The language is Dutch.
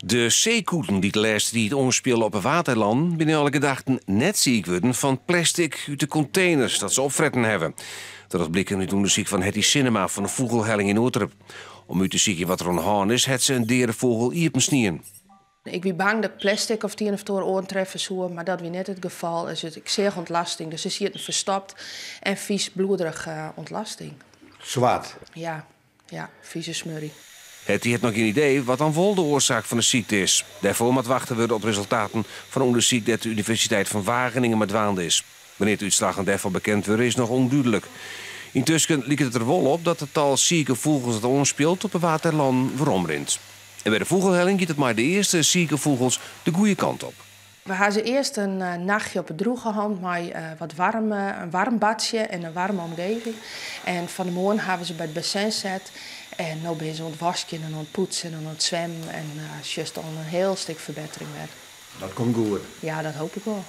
De zeekoeten die de laatste die het onspelen op een waterland binnen alle gedachten net ziek worden van plastic uit de containers dat ze opfretten hebben. Dat bleek uit onderzoek van Hetty Cinema van de vogelhelling in Oortrup. Om u te zien wat er aan de hand is, het ze een derenvogel iepen. Ik ben bang dat plastic of die of door oortreffen zou, maar dat weer net het geval is. Ik zeer ontlasting, dus is hier een verstopt en vies bloederig ontlasting. Zwart. Ja, vieze smurrie. Hetty heeft nog geen idee wat dan wel de oorzaak van de ziekte is. Daarvoor moet wachten we op resultaten van onderzoek dat de Universiteit van Wageningen met waande is. Wanneer het uitslagen daarvan bekend worden is nog onduidelijk. Intussen lijkt het er wel op dat het tal zieke vogels dat onspeelt op een waterland veromrint. En bij de vogelhelling gaat het maar de eerste zieke vogels de goede kant op. We hebben ze eerst een nachtje op het droeg gehad met wat een warm badje en een warme omgeving. En van de morgen hebben ze bij het bassin gezet. En nu ben ze aan het wasken en aan het poetsen en aan het zwemmen. En het is al een heel stuk verbetering werd. Dat komt goed. Ja, dat hoop ik wel.